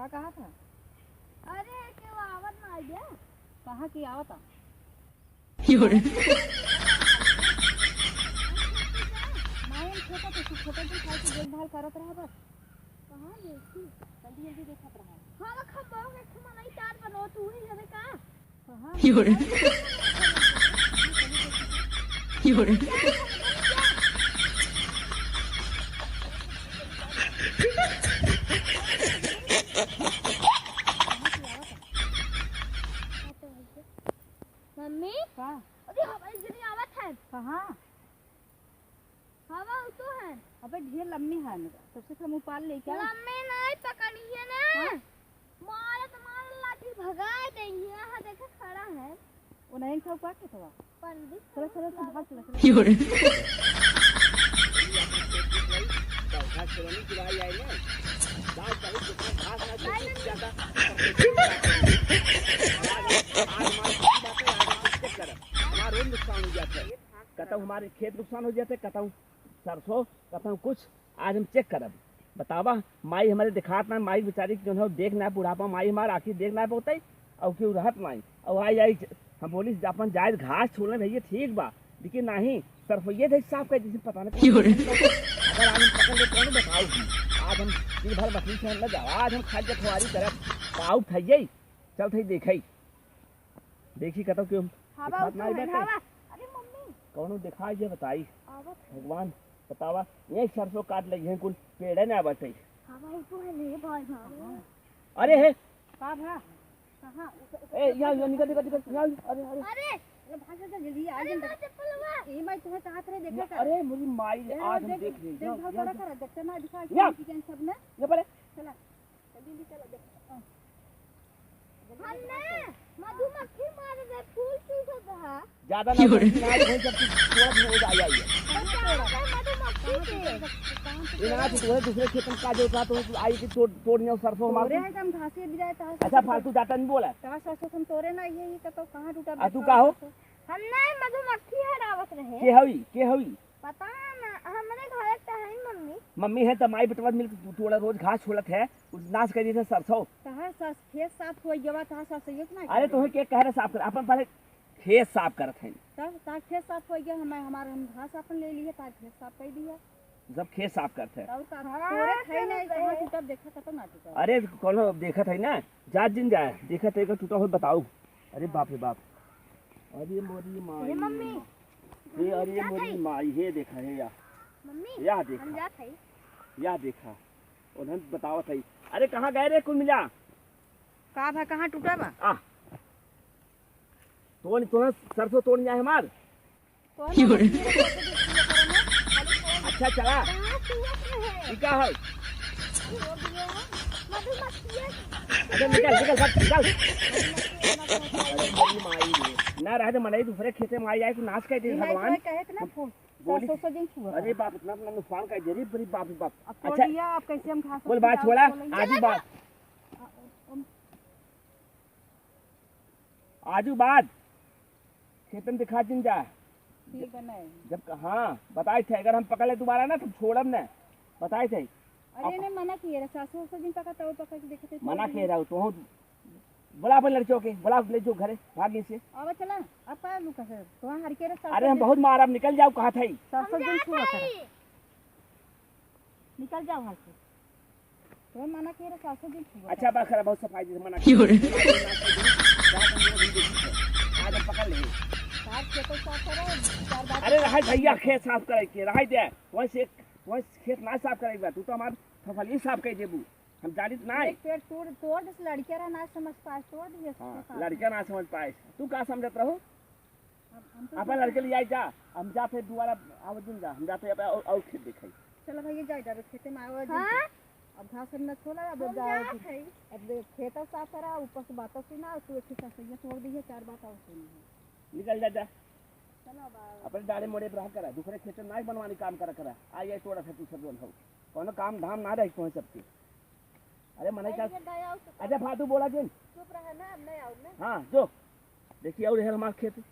कहा था? अरे के वो आवत ना आई गया। कहाँ की आवत था? मायन छोटा तो छोटा दिन खाई की देखभाल करत रहा बस। कहाँ देखी? जल्दी जल्दी देखत रहा। हाँ वो खबर के खमा नहीं तार बनो तू ही जरे का। कहाँ? मम्मी कहाँ? अरे हमारी जनी आवत है। कहाँ? हवा तो है। अबे ढेर लम्बी है मेरा। सबसे कम उपाल ले क्या? लम्बी नहीं पकड़ी है ना। मारे तुम्हारे लाठी भगाए देंगे। यहाँ देखो खड़ा है। वो नहीं था क्या के था? पंडित चलो चलो तो भाग चलो। घास चलानी चलाई आई ना दाल चाहे जितना घास ना चाहिए ज्यादा हमारा रोज नुकसान हो जाता है। कहता हूँ हमारे खेत नुकसान हो जाते, कहता हूँ सरसों, कहता हूँ कुछ आज हम चेक करब। बतावा माई हमारे दिखात ना, माई बेचारी जो है देख ना बुढ़ापा, माई हमारा आखिर देख ना पौते और क्यों रहत माई और आई आई हम बोली अपन जायज घास छोड़ने भैया ठीक बा, लेकिन नहीं सरफैया थे साफ कर जिसे पता नहीं अगर आज हम पकड़ ले कौन बताओगी। आज हम दिन भर बकरी से न जाओ, आज हम खाद्य खुआरी तरफ पाऊ खाइए चल थई देखई देखी कहता क्यों हवा तो है हवा। अरे मम्मी कौन दिखाई जे बताई आवत भगवान बतावा ये सरसों काट लगी है कुल पेड़ ना बटे हवा तो है ले भाई भाई। अरे है कहाँ भा? कहाँ? ए यहाँ निकल निकल निकल यहाँ अरे अरे अरे भाग जा जल्दी आ अरे जा। मैं चप्पल लगा। ये मैं तुम्हें चाहत रहे देखा कर। अरे मुझे माई आज हम देख रहे देखभाल करा कर देखते ना दिखा या। कि सब ने ये पड़े चला जल्दी जल्दी चलो देख। हमने मधुमक्खी मार दे फूल चूसत रहा। ज्यादा ना कोई जब थोड़ा भी हो जाए मधुमक्खी के ये ना तो दूसरे खेत में का जो था तो आई कि तोड़ने सरसों तोरे हमारे है हम घासे भी जाए ता अच्छा फालतू जाता नहीं बोला ता सरसों तुम तोरे ना ये तो कहाँ टूटा? आ तू का हो हमने मधुमक्खी हरावत रहे। के हवी पता ना हमने घर पे है मम्मी। मम्मी है तो माई बेटवा मिल थोड़ा रोज घास छोड़त है उस नाश कर दी थे सरसों। कहाँ सर खेत साफ हो गया था सरसों ये ना। अरे तुम्हें क्या कह रहे साफ कर अपन पहले खेत साफ करत हैं तब ता खेत साफ हो गया हमारे हम घास अपन ले लिए ता खेत साफ कर दिया। जब खेत साफ करते हैं और तोरे थे नहीं कहाँ टूटा देखा तो ना टूटा। अरे कौन देखत है ना जात जिन जाए देखत है टूटा हो बताओ। अरे बाप रे बाप अरे मोरी माई मम्मी ये अरे मोरी माई हे देखा है या मम्मी या हम देखा जात है। या देखा उन्हें बतावत है। अरे कहाँ गए रे कुल मिला का भा कहाँ टूटा बा? आ तो सरसों तोड़ने जाए हमार अच्छा चला कहाँ चूसत रहे? ठीक है मधुमक्खी अच्छा निकल निकल सब निकल। अरे मेरी माई रे ना रहे तो मनाई दूसरे खेते में आई जाए तो नाश कर दे भगवान कहे थे ना फूल बोली सरसों दिन छुआ। अरे बाप इतना अपना नुकसान कर दे रही बड़ी बाप रे बाप। अब तोड़ अच्छा दिया अब कैसे हम घास बोल बात छोड़ा आजू बात आजू बात खेतन दिखा दिन जा ठीक है नहीं। जब हाँ बताए थे अगर हम पकड़ ले दोबारा ना तो छोड़ब न बताए थे। अरे ने मना किया सरसों दिन पका तो पका के देखे थे मना कह रहा हूँ तो बोला अपन लड़कियों के बोला ले जो घरे भागे से। अब चला अब का लुका से तो हर के अरे हम बहुत मारा निकल जाओ कहा था सरसों दिन छुआ कर निकल जाओ घर से तो मना किया सरसों दिन छुआ। अच्छा बात खरा बहुत सफाई से मना आज हम पकड़ ले। साफ खेत साफ करो चार बार। अरे रहा भैया खेत साफ करे के रहा दे वही खेत ना साफ करेगा तू तो हमार फसली साफ कर देबू हम जानी ना एक पेड़ तोड़ तोड़ दे लड़कियां रहा ना समझ पास तोड़ दिए। हाँ, लड़का ना समझ पाए तू का समझत रहो हम तो अपन लड़के लिए आई जा हम जाते दोबारा आवाज जा हम जाते और खेत दिखाई। चलो भैया जाए जावे खेते में आवाज हाँ अब घास न छोड़ा अब हम जाओ जात है। अब खेत साफ करा ऊपर से बात सुना तू अच्छी सही छोड़ दी है चार बात और सुनी निकल जा जा चलो अपने डाले मोड़े पर करा दूसरे खेत ना बनवाने काम करा आ जाए तोड़ा था तू सब हो कोनो काम धाम ना रहे तुम्हें सबके। अरे मना कर अच्छा फालतू बोला जिन चुप रहे ना अब नहीं आओ ना। हाँ जो देखिए और है हमारे खेत